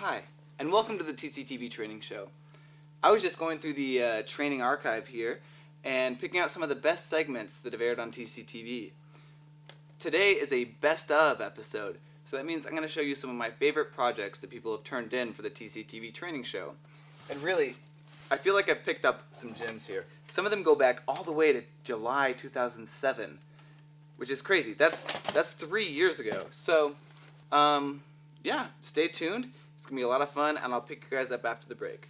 hi, and welcome to the TCTV Training Show. I was just going through the training archive here and picking out some of the best segments that have aired on TCTV. Today is a best of episode, so that means I'm going to show you some of my favorite projects that people have turned in for the TCTV Training Show. And really, I feel like I've picked up some gems here. Some of them go back all the way to July 2007, which is crazy. That's 3 years ago. So, yeah, stay tuned. It's going to be a lot of fun, and I'll pick you guys up after the break.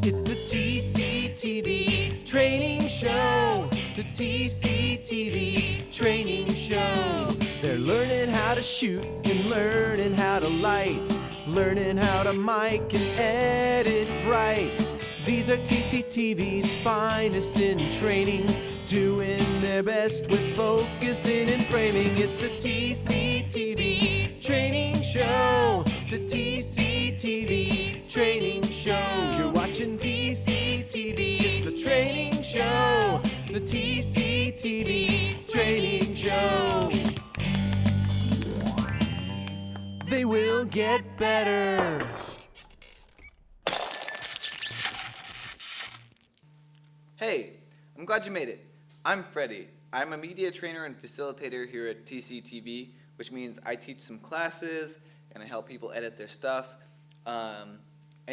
It's the TCTV Training Show. The TCTV Training Show. They're learning how to shoot and learning how to light, learning how to mic and edit right. These are TCTV's finest in training, doing their best with focusing and framing. It's the TCTV Training Show. The TCTV Training Show. You're watching TCTV. It's the Training Show. The TCTV Training Show. They will get better. Hey, I'm glad you made it. I'm Freddie. I'm a media trainer and facilitator here at TCTV, which means I teach some classes and I help people edit their stuff. And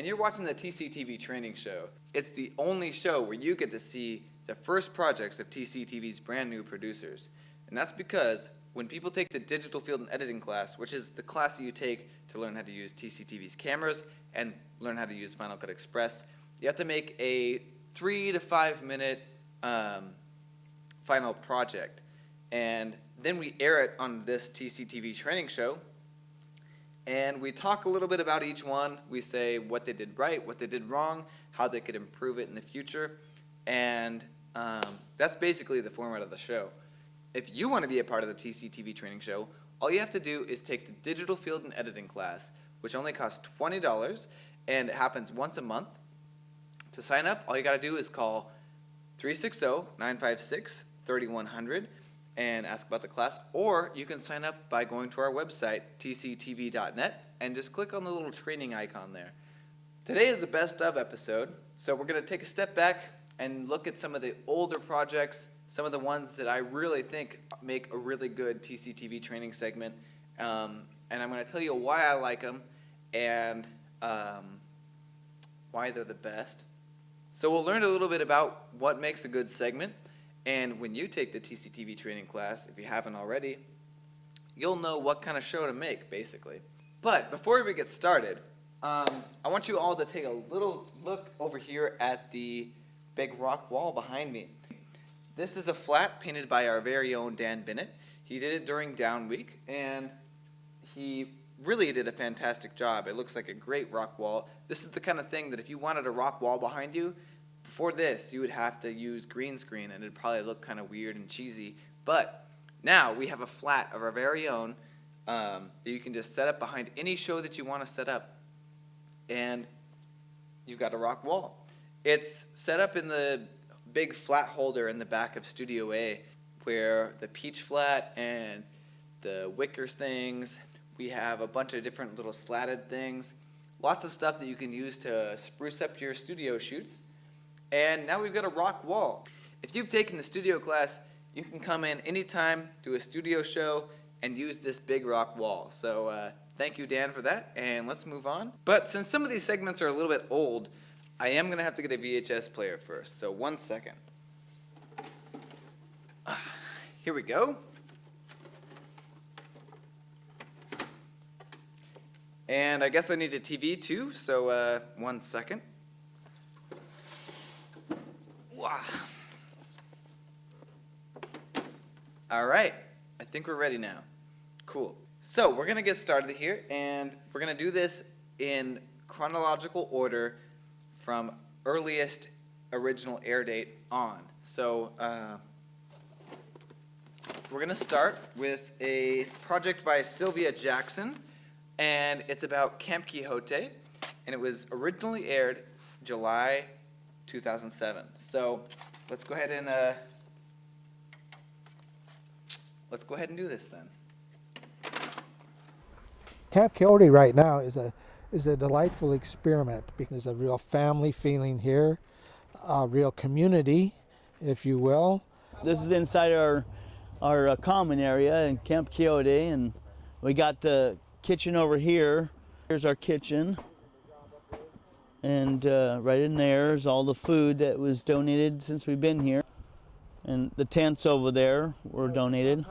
you're watching the TCTV Training Show. It's the only show where you get to see the first projects of TCTV's brand new producers. And that's because when people take the digital field and editing class, which is the class that you take to learn how to use TCTV's cameras and learn how to use Final Cut Express, you have to make a 3 to 5 minute final project. And then we air it on this TCTV Training Show. And we talk a little bit about each one. We say what they did right, what they did wrong, how they could improve it in the future. And that's basically the format of the show. If you want to be a part of the TCTV Training Show, all you have to do is take the digital field and editing class, which only costs $20, and it happens once a month. To sign up, all you got to do is call 360-956-3100 and ask about the class, or you can sign up by going to our website, tctv.net, and just click on the little training icon there. Today is a best of episode, so we're going to take a step back and look at some of the older projects, some of the ones that I really think make a really good TCTV training segment, and I'm going to tell you why I like them and why they're the best. So we'll learn a little bit about what makes a good segment, and when you take the TCTV training class, if you haven't already, you'll know what kind of show to make, basically. But before we get started, I want you all to take a little look over here at the big rock wall behind me. This is a flat painted by our very own Dan Bennett. He did it during Down Week, and he really did a fantastic job. It looks like a great rock wall. This is the kind of thing that if you wanted a rock wall behind you, before this, you would have to use green screen, and it'd probably look kind of weird and cheesy. But now we have a flat of our very own that you can just set up behind any show that you want to set up, and you've got a rock wall. It's set up in the big flat holder in the back of Studio A, where the peach flat and the Wickers things, we have a bunch of different little slatted things, lots of stuff that you can use to spruce up your studio shoots. And now we've got a rock wall. If you've taken the studio class, you can come in anytime, do a studio show, and use this big rock wall. So thank you, Dan, for that, and let's move on. But since some of these segments are a little bit old, I am going to have to get a VHS player first, so 1 second. Here we go. And I guess I need a TV too, so 1 second. Wow. All right, I think we're ready now. Cool. So we're going to get started here, and we're going to do this in chronological order from earliest original air date on. So we're going to start with a project by Sylvia Jackson, and it's about Camp Quixote, and it was originally aired July 2007. So let's go ahead and do this then. Camp Quixote right now is a delightful experiment because there's a real family feeling here, a real community, if you will. This is inside our common area in Camp Quixote, and we got the kitchen over here. Here's our kitchen, and right in there is all the food that was donated since we've been here, and the tents over there were donated.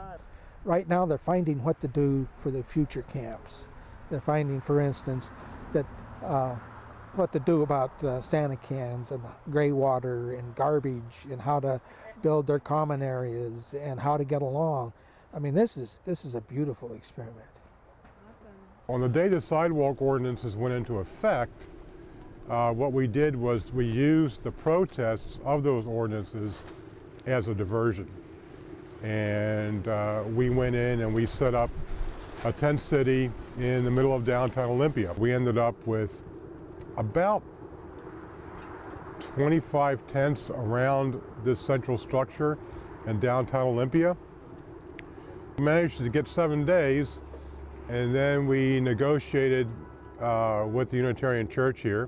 Right now they're finding what to do for the future camps. They're finding, for instance, that what to do about Santa cans and gray water and garbage and how to build their common areas and how to get along. I mean, this is a beautiful experiment. Awesome. On the day the sidewalk ordinances went into effect, what we did was we used the protests of those ordinances as a diversion. And we went in and we set up a tent city in the middle of downtown Olympia. We ended up with about 25 tents around this central structure in downtown Olympia. We managed to get 7 days, and then we negotiated with the Unitarian Church here,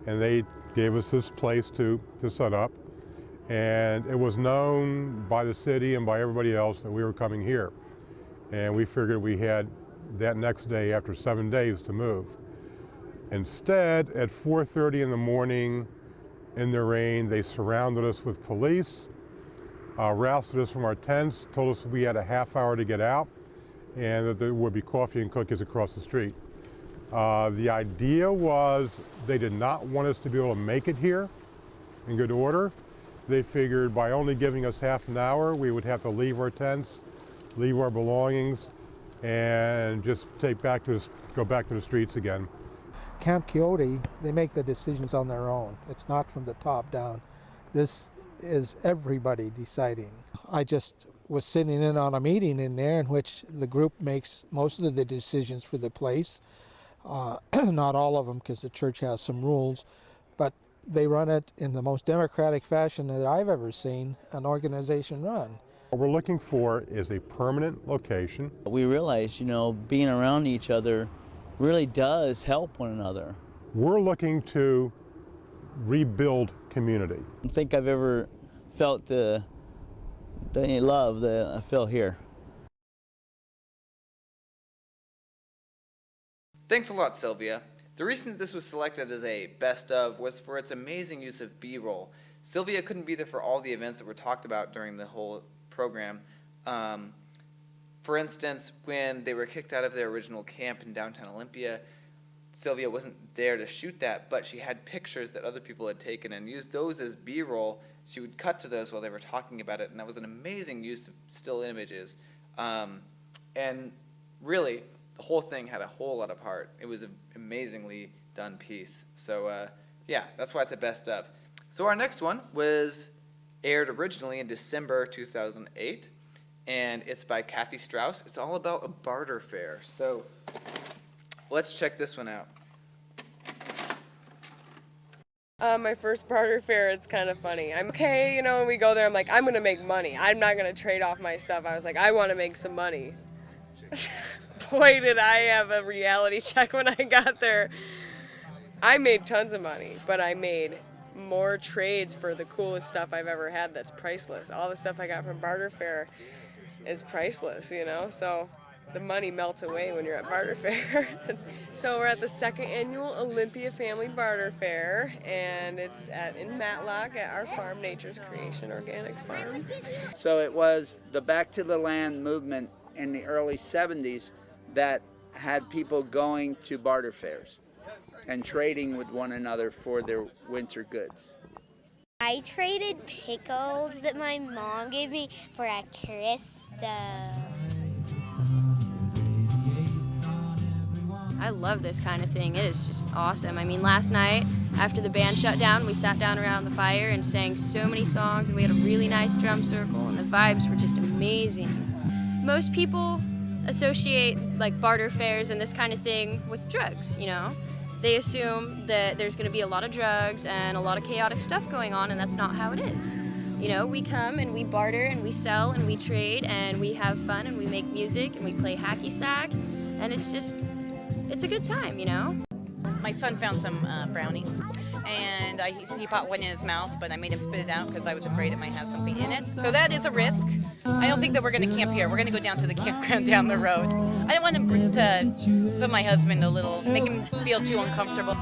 and they gave us this place to set up. And it was known by the city and by everybody else that we were coming here. And we figured we had that next day, after 7 days, to move. Instead, at 4:30 in the morning, in the rain, they surrounded us with police, rousted us from our tents, told us we had a half hour to get out, and that there would be coffee and cookies across the street. The idea was they did not want us to be able to make it here in good order. They figured by only giving us half an hour, we would have to leave our tents, leave our belongings, and just go back to the streets again. Camp Quixote, they make the decisions on their own. It's not from the top down. This is everybody deciding. I just was sitting in on a meeting in there in which the group makes most of the decisions for the place. Not all of them, because the church has some rules, but they run it in the most democratic fashion that I've ever seen an organization run. What we're looking for is a permanent location. We realized, being around each other really does help one another. We're looking to rebuild community. I don't think I've ever felt the love that I feel here. Thanks a lot, Sylvia. The reason that this was selected as a best of was for its amazing use of B-roll. Sylvia couldn't be there for all the events that were talked about during the whole program. For instance, when they were kicked out of their original camp in downtown Olympia, Sylvia wasn't there to shoot that, but she had pictures that other people had taken and used those as B-roll. She would cut to those while they were talking about it, and that was an amazing use of still images. And really, the whole thing had a whole lot of heart. It was an amazingly done piece. So yeah, that's why it's the best of. So our next one was aired originally in December 2008, and it's by Kathy Strauss. It's all about a barter fair. So let's check this one out. My first barter fair, it's kind of funny. I'm okay, when we go there, I'm like, I'm going to make money. I'm not going to trade off my stuff. I was like, I want to make some money. Boy, did I have a reality check when I got there. I made tons of money, but I made more trades for the coolest stuff I've ever had that's priceless. All the stuff I got from Barter Fair is priceless, so the money melts away when you're at Barter Fair. So we're at the second annual Olympia Family Barter Fair, and it's in Matlock at our farm, Nature's Creation Organic Farm. So it was the Back to the Land movement in the early 70s that had people going to barter fairs and trading with one another for their winter goods. I traded pickles that my mom gave me for a crystal. I love this kind of thing. It is just awesome. I mean, last night, after the band shut down, we sat down around the fire and sang so many songs, and we had a really nice drum circle, and the vibes were just amazing. Most people associate barter fairs and this kind of thing with drugs, They assume that there's going to be a lot of drugs and a lot of chaotic stuff going on, and that's not how it is. We come and we barter and we sell and we trade and we have fun and we make music and we play hacky sack, and it's just it's a good time, you know? My son found some brownies, and he popped one in his mouth, but I made him spit it out because I was afraid it might have something in it. So that is a risk. I don't think that we're going to camp here. We're going to go down to the campground down the road. I don't want to put my husband make him feel too uncomfortable.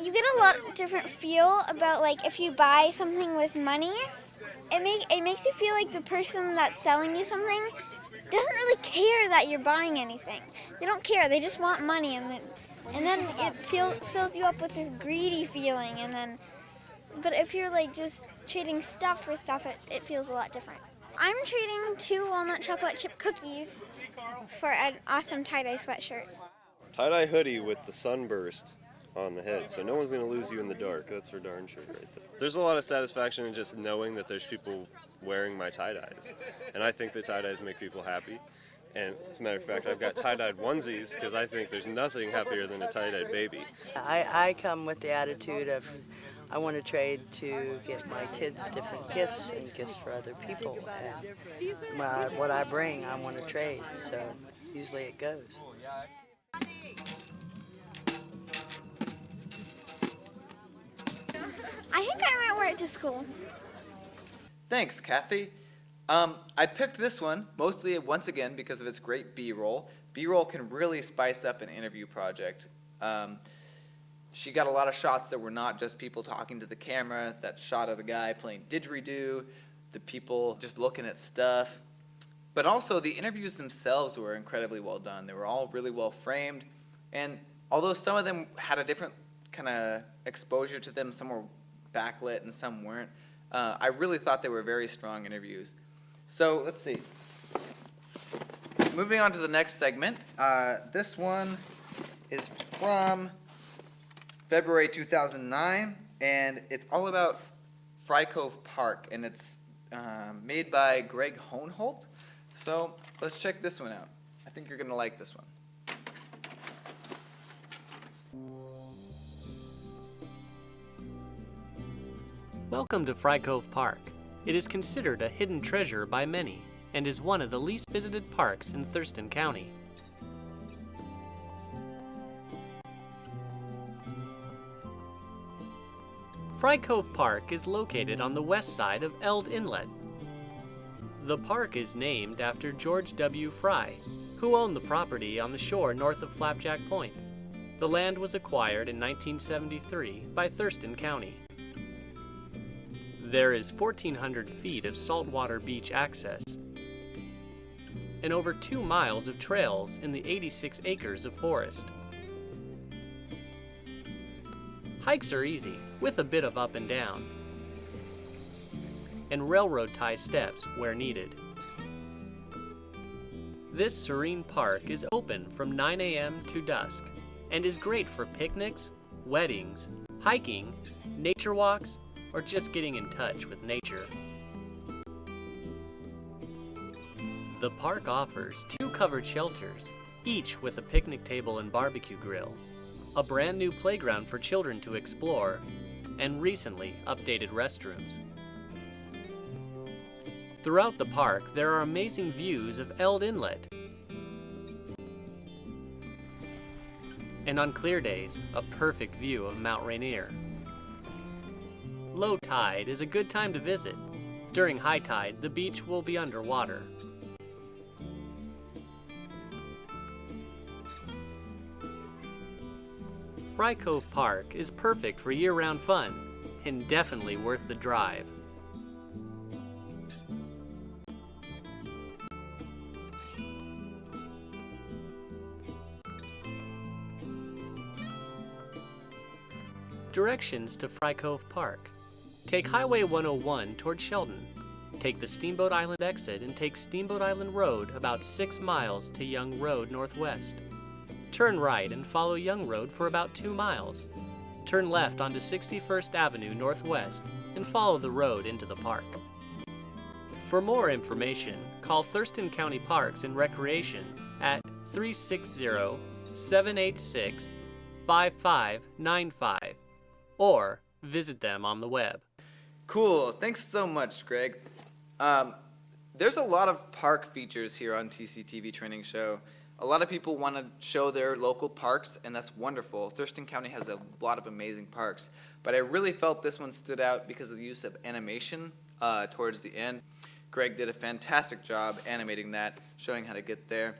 You get a lot different feel about, like, if you buy something with money, it makes you feel like the person that's selling you something doesn't really care that you're buying anything. They don't care. They just want money, and then it fills you up with this greedy feeling. But if you're like just trading stuff for stuff, it feels a lot different. I'm trading 2 walnut chocolate chip cookies for an awesome tie-dye sweatshirt. Tie-dye hoodie with the sunburst on the head, so no one's going to lose you in the dark. That's for darn sure right there. There's a lot of satisfaction in just knowing that there's people wearing my tie-dyes, and I think the tie-dyes make people happy. And as a matter of fact, I've got tie-dyed onesies because I think there's nothing happier than a tie-dyed baby. I come with the attitude of I want to trade to get my kids different gifts and gifts for other people. And what I bring, I want to trade, so usually it goes. I think I might wear it to school. Thanks, Kathy. I picked this one mostly once again because of its great B-roll. B-roll can really spice up an interview project. She got a lot of shots that were not just people talking to the camera, that shot of the guy playing didgeridoo, the people just looking at stuff. But also the interviews themselves were incredibly well done. They were all really well framed. And although some of them had a different kind of exposure to them, some were backlit and some weren't, I really thought they were very strong interviews. So let's see. Moving on to the next segment. This one is from February 2009, and it's all about Fry Cove Park, and it's made by Greg Hohenholt. So let's check this one out. I think you're going to like this one. Welcome to Fry Cove Park. It is considered a hidden treasure by many and is one of the least visited parks in Thurston County. Fry Cove Park is located on the west side of Eld Inlet. The park is named after George W. Fry, who owned the property on the shore north of Flapjack Point. The land was acquired in 1973 by Thurston County. There is 1,400 feet of saltwater beach access and over 2 miles of trails in the 86 acres of forest. Hikes are easy, with a bit of up and down, and railroad tie steps where needed. This serene park is open from 9 a.m. to dusk and is great for picnics, weddings, hiking, nature walks, or just getting in touch with nature. The park offers 2 covered shelters, each with a picnic table and barbecue grill, a brand new playground for children to explore, and recently updated restrooms. Throughout the park, there are amazing views of Eld Inlet, and on clear days, a perfect view of Mount Rainier. Low tide is a good time to visit. During high tide, the beach will be underwater. Fry Cove Park is perfect for year-round fun and definitely worth the drive. Directions to Fry Cove Park. Take Highway 101 toward Sheldon. Take the Steamboat Island exit and take Steamboat Island Road about 6 miles to Young Road Northwest. Turn right and follow Young Road for about 2 miles. Turn left onto 61st Avenue Northwest and follow the road into the park. For more information, call Thurston County Parks and Recreation at 360-786-5595 or Visit them on the web. Cool. Thanks so much, Greg. There's a lot of park features here on TCTV Training Show. A lot of people want to show their local parks, and that's wonderful. Thurston County has a lot of amazing parks, but I really felt this one stood out because of the use of animation towards the end. Greg did a fantastic job animating that, showing how to get there.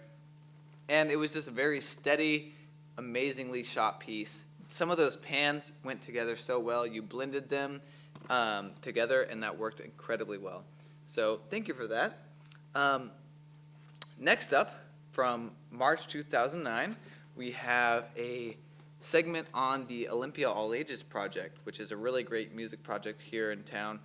And it was just a very steady, amazingly shot piece. Some of those pans went together so well. You blended them together, and that worked incredibly well. So thank you for that. Next up, from March 2009, we have a segment on the Olympia All Ages Project, which is a really great music project here in town,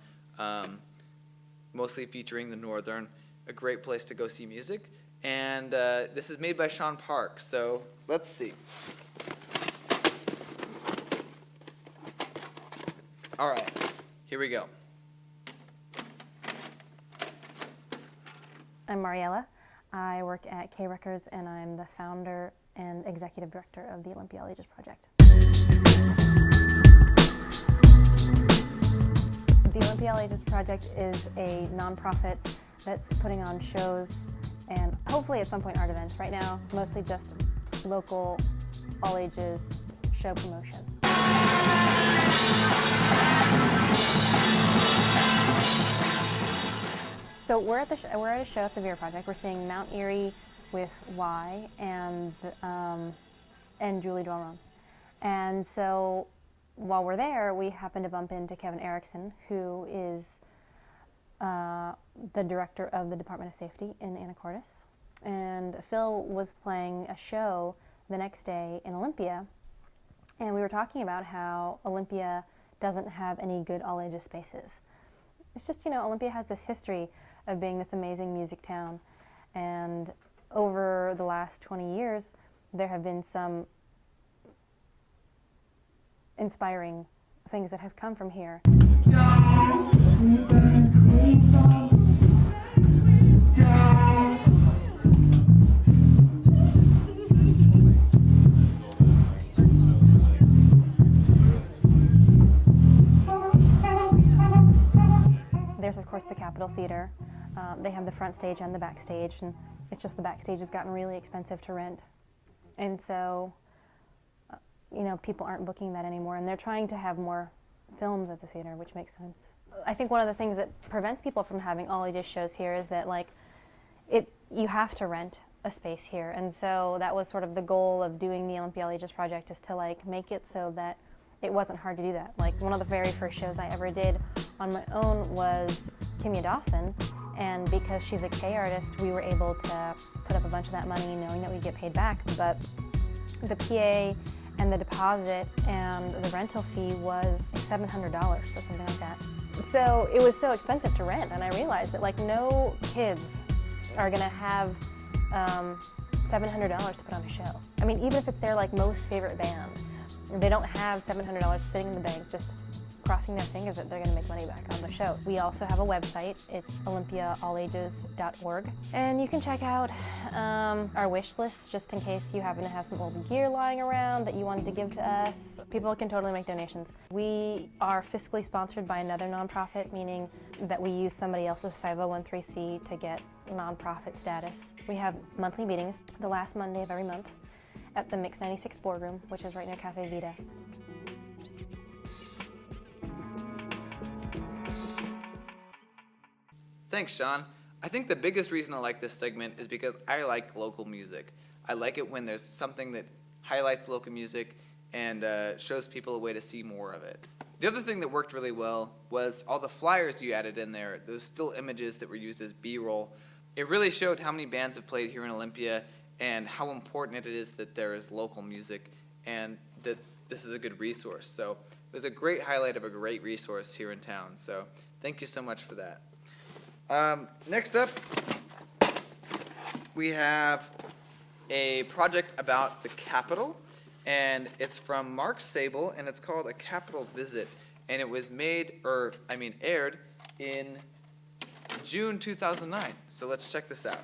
mostly featuring the Northern, a great place to go see music. And this is made by Sean Park, so let's see. All right, here we go. I'm Mariella. I work at K Records, and I'm the founder and executive director of the Olympia All Ages Project. The Olympia All Ages Project is a nonprofit that's putting on shows and hopefully at some point art events. Right now, mostly just local all ages show promotion. So we're at a show at the Vera Project. We're seeing Mount Erie with Y and Julie Dorman. And so while we're there, we happen to bump into Kevin Erickson, who is the director of the Department of Safety in Anacortes. And Phil was playing a show the next day in Olympia, and we were talking about how Olympia doesn't have any good all-ages spaces. It's just, Olympia has this history of being this amazing music town, and over the last 20 years, there have been some inspiring things that have come from here. There's, of course, the Capitol Theater. They have the front stage and the backstage, and it's just the backstage has gotten really expensive to rent. And so, people aren't booking that anymore, and they're trying to have more films at the theater, which makes sense. I think one of the things that prevents people from having all-ages shows here is that, you have to rent a space here, and so that was sort of the goal of doing the Olympia All Ages Project, is to, make it so that it wasn't hard to do that. One of the very first shows I ever did on my own was Kimya Dawson, and because she's a K artist, we were able to put up a bunch of that money knowing that we'd get paid back, but the PA and the deposit and the rental fee was $700 or something like that. So it was so expensive to rent, and I realized that no kids are gonna have $700 to put on a show. I mean, even if it's their most favorite band, they don't have $700 sitting in the bank just crossing their fingers that they're going to make money back on the show. We also have a website. It's olympiallages.org, and you can check out our wish list just in case you happen to have some old gear lying around that you wanted to give to us. People can totally make donations. We are fiscally sponsored by another nonprofit, meaning that we use somebody else's 501(c) to get nonprofit status. We have monthly meetings the last Monday of every month at the Mix 96 boardroom, which is right near Cafe Vita. Thanks, Sean. I think the biggest reason I like this segment is because I like local music. I like it when there's something that highlights local music and shows people a way to see more of it. The other thing that worked really well was all the flyers you added in there, those still images that were used as B-roll. It really showed how many bands have played here in Olympia and how important it is that there is local music and that this is a good resource. So it was a great highlight of a great resource here in town. So thank you so much for that. Next up, we have a project about the Capitol, and it's from Mark Sable, and it's called A Capitol Visit, and it was aired in June 2009. So let's check this out.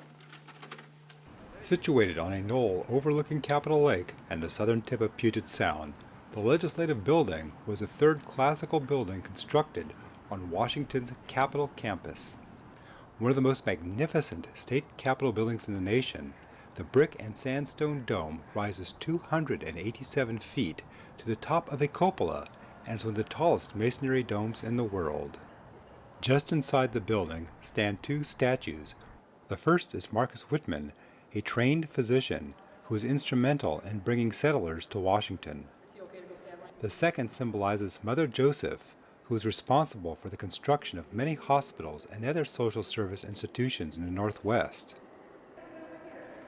Situated on a knoll overlooking Capitol Lake and the southern tip of Puget Sound, The Legislative Building was the third classical building constructed on Washington's Capitol campus. One of the most magnificent state capitol buildings in the nation, the brick and sandstone dome rises 287 feet to the top of a cupola and is one of the tallest masonry domes in the world. Just inside the building stand two statues. The first is Marcus Whitman, a trained physician who was instrumental in bringing settlers to Washington. The second symbolizes Mother Joseph, who was responsible for the construction of many hospitals and other social service institutions in the Northwest.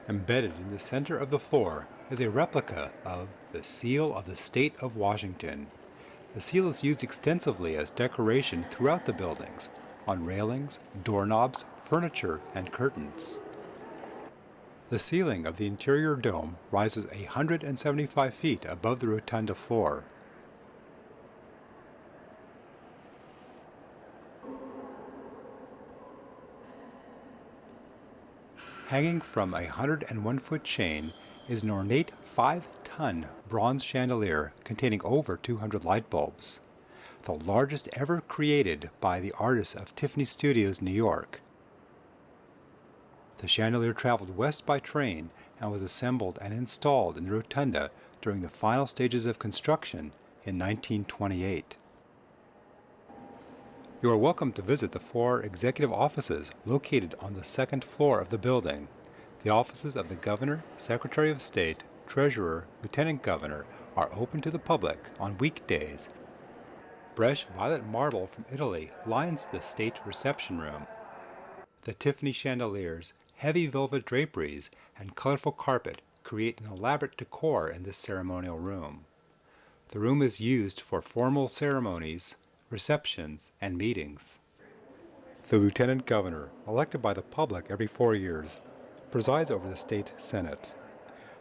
Embedded in the center of the floor is a replica of the Seal of the State of Washington. The seal is used extensively as decoration throughout the buildings, on railings, doorknobs, furniture, and curtains. The ceiling of the interior dome rises 175 feet above the rotunda floor. Hanging from a 101-foot chain is an ornate 5-ton bronze chandelier containing over 200 light bulbs, the largest ever created by the artists of Tiffany Studios, New York. The chandelier traveled west by train and was assembled and installed in the rotunda during the final stages of construction in 1928. You are welcome to visit the 4 executive offices located on the second floor of the building. The offices of the Governor, Secretary of State, Treasurer, Lieutenant Governor are open to the public on weekdays. Fresh violet marble from Italy lines the state reception room. The Tiffany chandeliers, heavy velvet draperies, and colorful carpet create an elaborate decor in this ceremonial room. The room is used for formal ceremonies, receptions, and meetings. The Lieutenant Governor, elected by the public every 4 years, presides over the state Senate.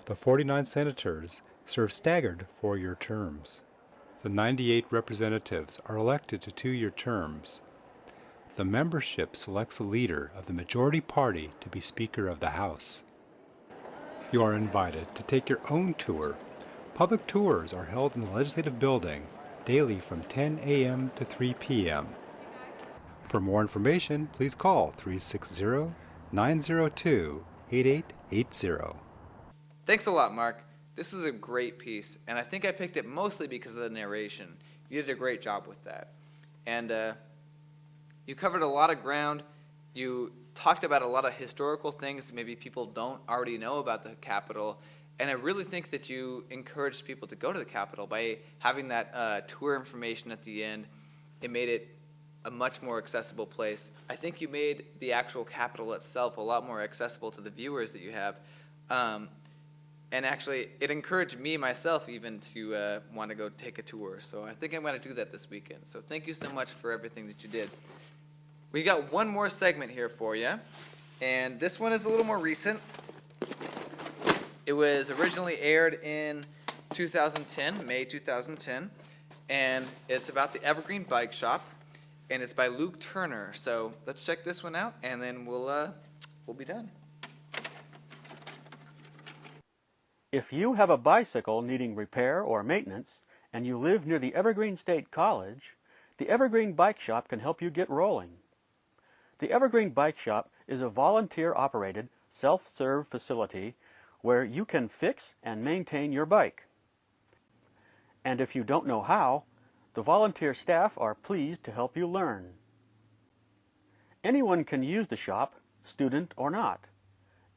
The 49 senators serve staggered 4-year terms. The 98 representatives are elected to 2-year terms. The membership selects a leader of the majority party to be Speaker of the House. You are invited to take your own tour. Public tours are held in the Legislative Building daily from 10 a.m. to 3 p.m. For more information, please call 360-902-8880. Thanks a lot, Mark. This is a great piece, and I think I picked it mostly because of the narration. You did a great job with that. And you covered a lot of ground. You talked about a lot of historical things that maybe people don't already know about the Capitol. And I really think that you encouraged people to go to the Capitol by having that tour information at the end. It made it a much more accessible place. I think you made the actual Capitol itself a lot more accessible to the viewers that you have. And actually, it encouraged me myself even to want to go take a tour. So I think I'm going to do that this weekend. So thank you so much for everything that you did. We got one more segment here for you. And this one is a little more recent. It was originally aired in 2010, May 2010, and it's about the Evergreen Bike Shop, and it's by Luke Turner. So let's check this one out, and then we'll be done. If you have a bicycle needing repair or maintenance, and you live near the Evergreen State College, the Evergreen Bike Shop can help you get rolling. The Evergreen Bike Shop is a volunteer-operated, self-serve facility where you can fix and maintain your bike. And if you don't know how, the volunteer staff are pleased to help you learn. Anyone can use the shop, student or not.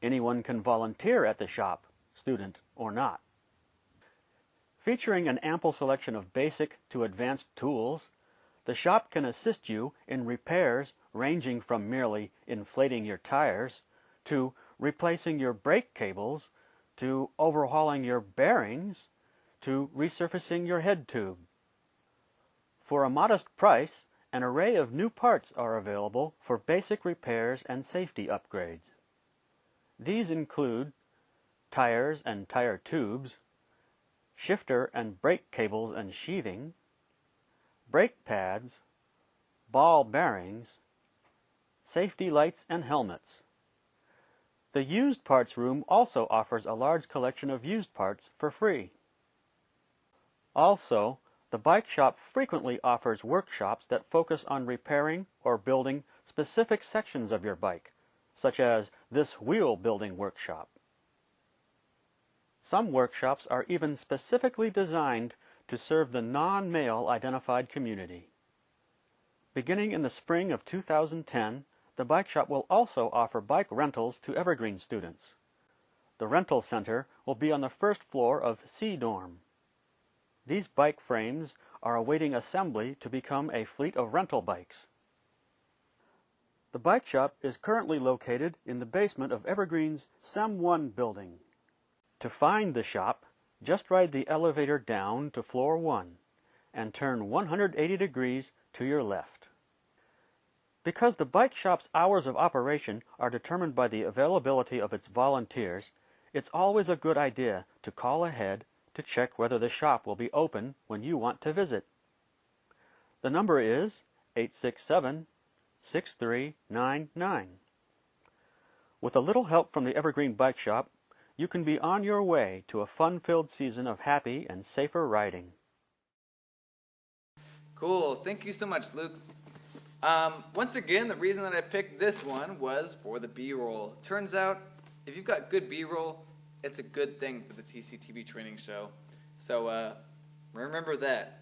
Anyone can volunteer at the shop, student or not. Featuring an ample selection of basic to advanced tools, the shop can assist you in repairs ranging from merely inflating your tires to replacing your brake cables to overhauling your bearings, to resurfacing your head tube. For a modest price, an array of new parts are available for basic repairs and safety upgrades. These include tires and tire tubes, shifter and brake cables and sheathing, brake pads, ball bearings, safety lights and helmets. The used parts room also offers a large collection of used parts for free. Also, the bike shop frequently offers workshops that focus on repairing or building specific sections of your bike, such as this wheel building workshop. Some workshops are even specifically designed to serve the non-male identified community. Beginning in the spring of 2010, the bike shop will also offer bike rentals to Evergreen students. The rental center will be on the first floor of C Dorm. These bike frames are awaiting assembly to become a fleet of rental bikes. The bike shop is currently located in the basement of Evergreen's SEM 1 building. To find the shop, just ride the elevator down to floor 1 and turn 180 degrees to your left. Because the bike shop's hours of operation are determined by the availability of its volunteers, it's always a good idea to call ahead to check whether the shop will be open when you want to visit. The number is 867-6399. With a little help from the Evergreen Bike Shop, you can be on your way to a fun-filled season of happy and safer riding. Cool. Thank you so much, Luke. Once again, the reason that I picked this one was for the B-roll. Turns out, if you've got good B-roll, it's a good thing for the TCTV training show. So remember that.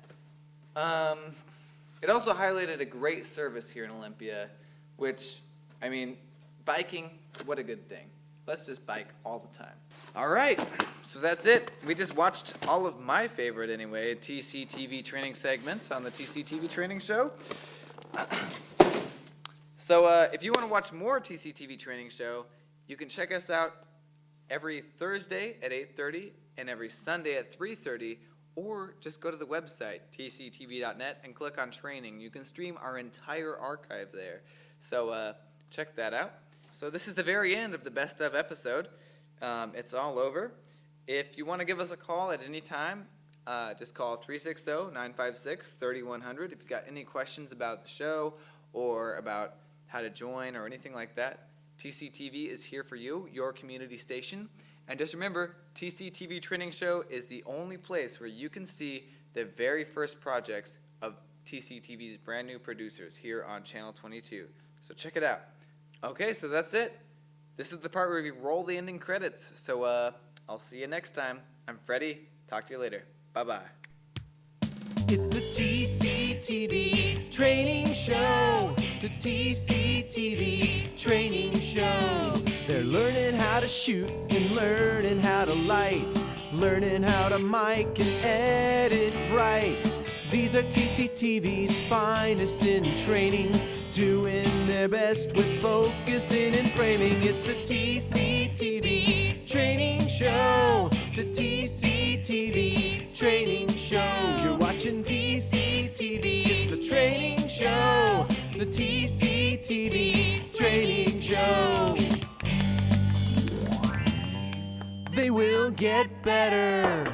It also highlighted a great service here in Olympia, which, I mean, biking, what a good thing. Let's just bike all the time. All right, so that's it. We just watched all of my favorite, anyway, TCTV training segments on the TCTV training show. So if you want to watch more TCTV training show, you can check us out every Thursday at 8:30 and every Sunday at 3:30, or just go to the website, tctv.net, and click on training. You can stream our entire archive there. So check that out. So this is the very end of the best of episode. It's all over. If you want to give us a call at any time, just call 360-956-3100. If you've got any questions about the show or about how to join or anything like that, TCTV is here for you, your community station. And just remember, TCTV Training Show is the only place where you can see the very first projects of TCTV's brand new producers here on Channel 22. So check it out. Okay, so that's it. This is the part where we roll the ending credits. So I'll see you next time. I'm Freddie. Talk to you later. Bye-bye. It's the TCTV Training Show. The TCTV Training Show. They're learning how to shoot and learning how to light, learning how to mic and edit right. These are TCTV's finest in training, doing their best with focusing and framing. It's the TCTV Training Show. The TCTV Training Show. You're watching TCTV. It's the training show. The TCTV Training Show. They will get better.